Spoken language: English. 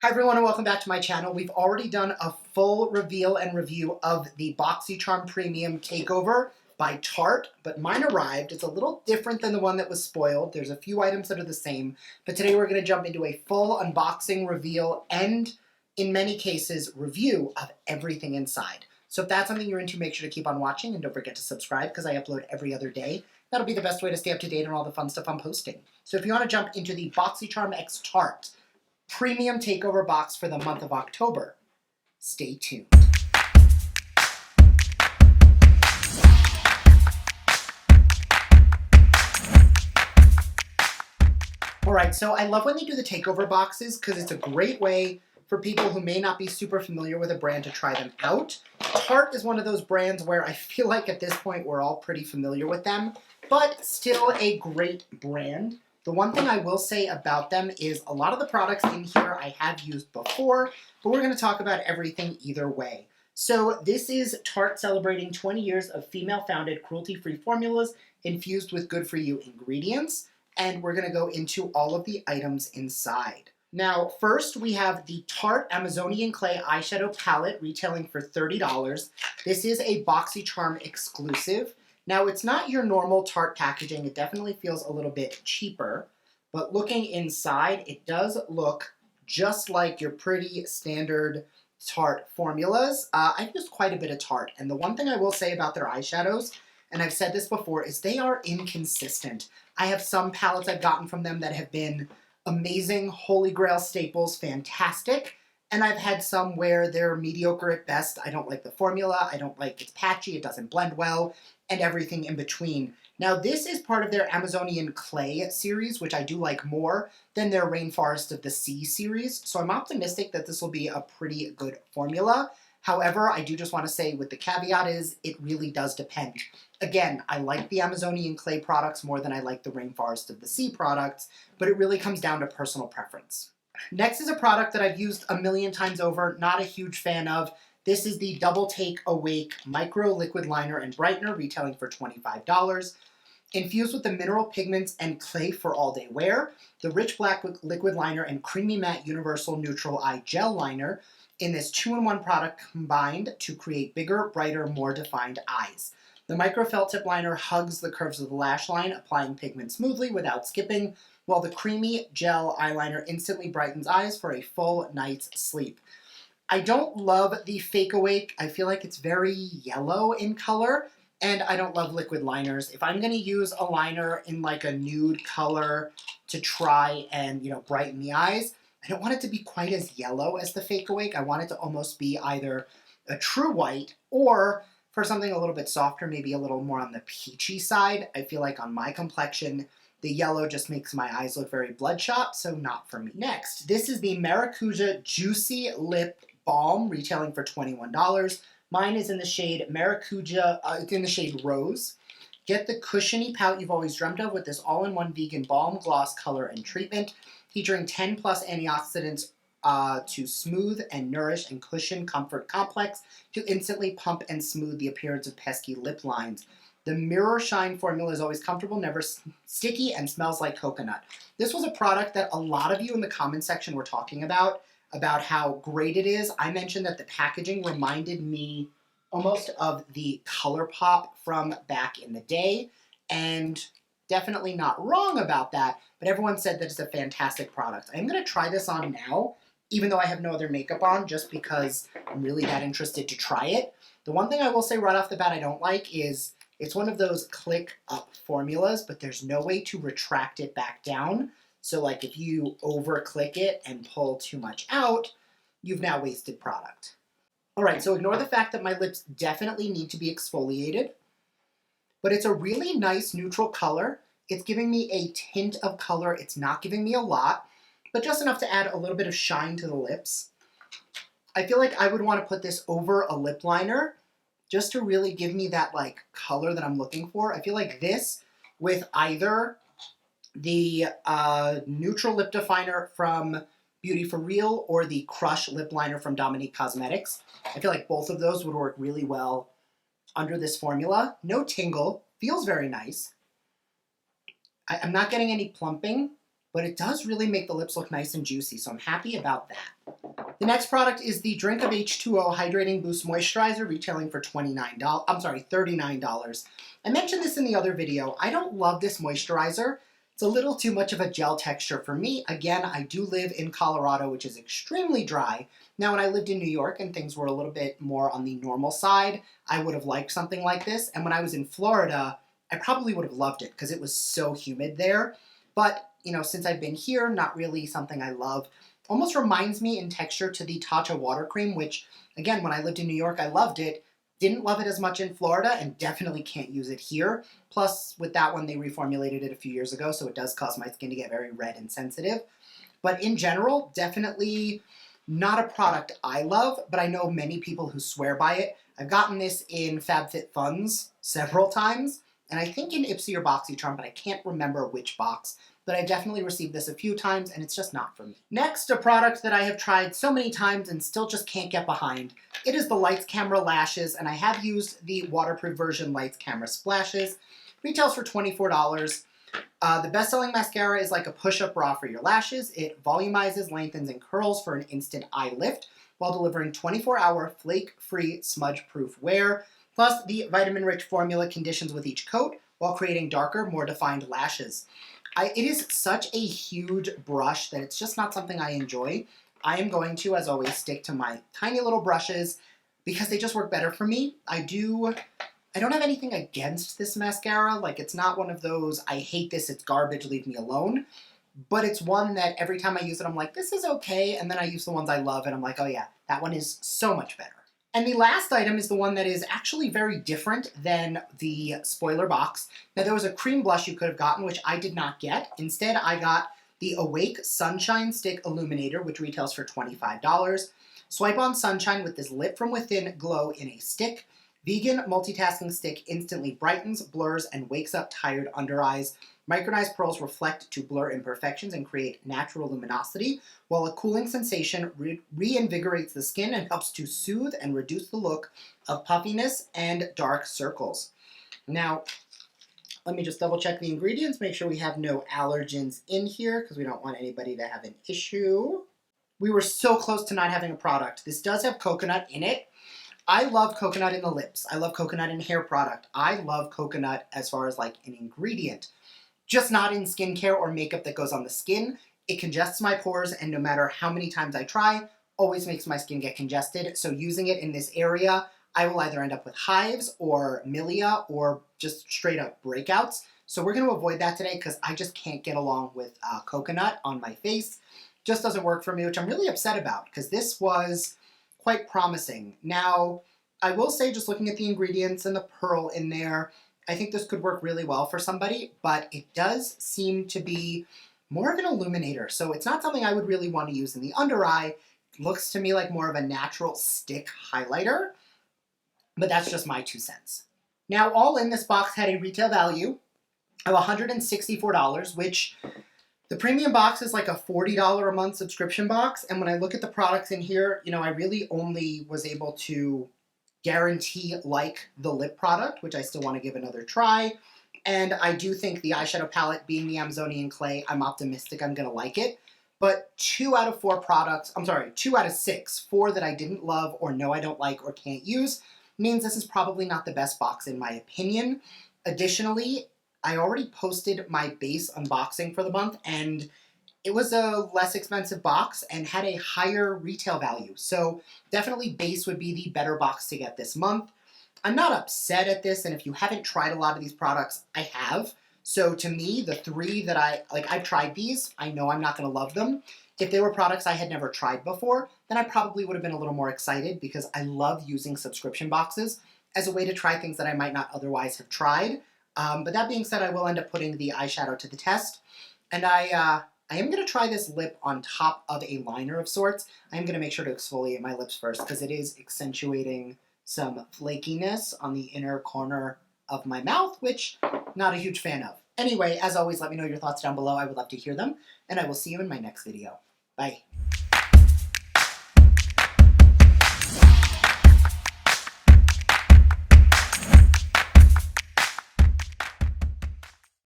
Hi everyone and welcome back to my channel. We've already done a full reveal and review of the Boxycharm Premium Takeover by Tarte, but mine arrived. It's a little different than the one that was spoiled. There's a few items that are the same, but today we're going to jump into a full unboxing, reveal, and in many cases, review of everything inside. So if that's something you're into, make sure to keep on watching and don't forget to subscribe because I upload every other day. That'll be the best way to stay up to date on all the fun stuff I'm posting. So if you want to jump into the Boxycharm X Tarte Premium Takeover box for the month of October, stay tuned. Alright, so I love when they do the takeover boxes because it's a great way for people who may not be super familiar with a brand to try them out. Tarte is one of those brands where I feel like at this point we're all pretty familiar with them, but still a great brand. The one thing I will say about them is a lot of the products in here I have used before, but we're going to talk about everything either way. So this is Tarte celebrating 20 years of female-founded cruelty-free formulas infused with good-for-you ingredients, and we're going to go into all of the items inside. Now, first we have the Tarte Amazonian Clay Eyeshadow Palette retailing for $30. This is a Boxycharm exclusive. Now, it's not your normal Tarte packaging. It definitely feels a little bit cheaper, but looking inside, it does look just like your pretty standard Tarte formulas. I've used quite a bit of Tarte, and the one thing I will say about their eyeshadows, and I've said this before, is they are inconsistent. I have some palettes I've gotten from them that have been amazing, holy grail staples, fantastic, and I've had some where they're mediocre at best. I don't like the formula, I don't like it's patchy, it doesn't blend well, and everything in between. Now this is part of their Amazonian Clay series, which I do like more than their Rainforest of the Sea series, so I'm optimistic that this will be a pretty good formula. However, I do just want to say with the caveat is it really does depend. Again, I like the Amazonian Clay products more than I like the Rainforest of the Sea products, but it really comes down to personal preference. Next is a product that I've used a million times over, not a huge fan of. This is the Double Take Awake Micro Liquid Liner and Brightener, retailing for $25. Infused with the mineral pigments and clay for all-day wear, the Rich Black Liquid Liner and Creamy Matte Universal Neutral Eye Gel Liner in this 2-in-1 product combined to create bigger, brighter, more defined eyes. The Micro Felt Tip Liner hugs the curves of the lash line, applying pigment smoothly without skipping, while the Creamy Gel Eyeliner instantly brightens eyes for a full night's sleep. I don't love the Fake Awake. I feel like it's very yellow in color, and I don't love liquid liners. If I'm going to use a liner in like a nude color to try and, brighten the eyes, I don't want it to be quite as yellow as the Fake Awake. I want it to almost be either a true white or for something a little bit softer, maybe a little more on the peachy side. I feel like on my complexion, the yellow just makes my eyes look very bloodshot, so not for me. Next, this is the Maracuja Juicy Lip Balm, retailing for $21. Mine is in the shade Maracuja, it's in the shade Rose. Get the cushiony pout you've always dreamt of with this all-in-one vegan balm, gloss, color, and treatment, featuring 10+ antioxidants to smooth and nourish and cushion comfort complex to instantly pump and smooth the appearance of pesky lip lines. The Mirror Shine formula is always comfortable, never sticky, and smells like coconut. This was a product that a lot of you in the comment section were talking about how great it is. I mentioned that the packaging reminded me almost of the ColourPop from back in the day, and definitely not wrong about that, but everyone said that it's a fantastic product. I'm going to try this on now, even though I have no other makeup on, just because I'm really that interested to try it. The one thing I will say right off the bat I don't like is it's one of those click up formulas, but there's no way to retract it back down. So like if you over click it and pull too much out, you've now wasted product. All right, so ignore the fact that my lips definitely need to be exfoliated, but it's a really nice neutral color. It's giving me a tint of color. It's not giving me a lot, but just enough to add a little bit of shine to the lips. I feel like I would want to put this over a lip liner just to really give me that like color that I'm looking for. I feel like this with either the neutral lip definer from Beauty for Real or the Crush lip liner from Dominique Cosmetics, I feel like both of those would work really well under this formula. No tingle, feels very nice. I'm not getting any plumping. but it does really make the lips look nice and juicy, so I'm happy about that. The next product is the Drink of H2O Hydrating Boost Moisturizer, retailing for $39. I mentioned this in the other video. I don't love this moisturizer. It's a little too much of a gel texture for me. Again, I do live in Colorado, which is extremely dry. Now, when I lived in New York and things were a little bit more on the normal side, I would have liked something like this. And when I was in Florida, I probably would have loved it because it was so humid there. But, you know, since I've been here, not really something I love. Almost reminds me in texture to the Tatcha water cream, which, again, when I lived in New York, I loved it. Didn't love it as much in Florida and definitely can't use it here. Plus, with that one, they reformulated it a few years ago, so it does cause my skin to get very red and sensitive. But in general, definitely not a product I love, but I know many people who swear by it. I've gotten this in FabFitFuns several times, and I think in Ipsy or Boxycharm, but I can't remember which box. But I definitely received this a few times, and it's just not for me. Next, a product that I have tried so many times and still just can't get behind. It is the Lights Camera Lashes, and I have used the waterproof version Lights Camera Splashes. Retails for $24. The best-selling mascara is like a push-up bra for your lashes. It volumizes, lengthens, and curls for an instant eye lift while delivering 24-hour flake-free, smudge-proof wear. Plus, the vitamin-rich formula conditions with each coat while creating darker, more defined lashes. It is such a huge brush that it's just not something I enjoy. I am going to, as always, stick to my tiny little brushes because they just work better for me. I don't have anything against this mascara. Like, it's not one of those, I hate this, it's garbage, leave me alone. But it's one that every time I use it, I'm like, this is okay. And then I use the ones I love, and I'm like, oh yeah, that one is so much better. And the last item is the one that is actually very different than the spoiler box. Now, there was a cream blush you could have gotten, which I did not get. Instead, I got the Awake Sunshine Stick Illuminator, which retails for $25. Swipe on Sunshine with this Lit from Within glow in a stick. Vegan multitasking stick instantly brightens, blurs, and wakes up tired under eyes. Micronized pearls reflect to blur imperfections and create natural luminosity, while a cooling sensation reinvigorates the skin and helps to soothe and reduce the look of puffiness and dark circles. Now, let me just double check the ingredients, make sure we have no allergens in here because we don't want anybody to have an issue. We were so close to not having a product. This does have coconut in it. I love coconut in the lips. I love coconut in hair product. I love coconut as far as like an ingredient. Just not in skincare or makeup that goes on the skin. It congests my pores, and no matter how many times I try, always makes my skin get congested. So using it in this area, I will either end up with hives or milia or just straight up breakouts. So we're going to avoid that today because I just can't get along with coconut on my face. Just doesn't work for me, which I'm really upset about because this was quite promising. Now, I will say, just looking at the ingredients and the pearl in there, I think this could work really well for somebody, but it does seem to be more of an illuminator. So it's not something I would really want to use in the under eye. It looks to me like more of a natural stick highlighter, but that's just my 2 cents. Now, all in, this box had a retail value of $164, which the premium box is like a $40 a month subscription box. And when I look at the products in here, you know, I really only was able to guarantee like the lip product, which I still want to give another try. And I do think the eyeshadow palette, being the Amazonian clay, I'm optimistic I'm going to like it. But 2 out of 6, 4 that I didn't love or know I don't like or can't use, means this is probably not the best box in my opinion. Additionally, I already posted my base unboxing for the month, and it was a less expensive box and had a higher retail value. So definitely base would be the better box to get this month. I'm not upset at this, and if you haven't tried a lot of these products, I have. So to me, the 3 that I've tried these, I know I'm not going to love them. If they were products I had never tried before, then I probably would have been a little more excited because I love using subscription boxes as a way to try things that I might not otherwise have tried. But that being said, I will end up putting the eyeshadow to the test. And I am going to try this lip on top of a liner of sorts. I am going to make sure to exfoliate my lips first because it is accentuating some flakiness on the inner corner of my mouth, which I'm not a huge fan of. Anyway, as always, let me know your thoughts down below. I would love to hear them, and I will see you in my next video. Bye.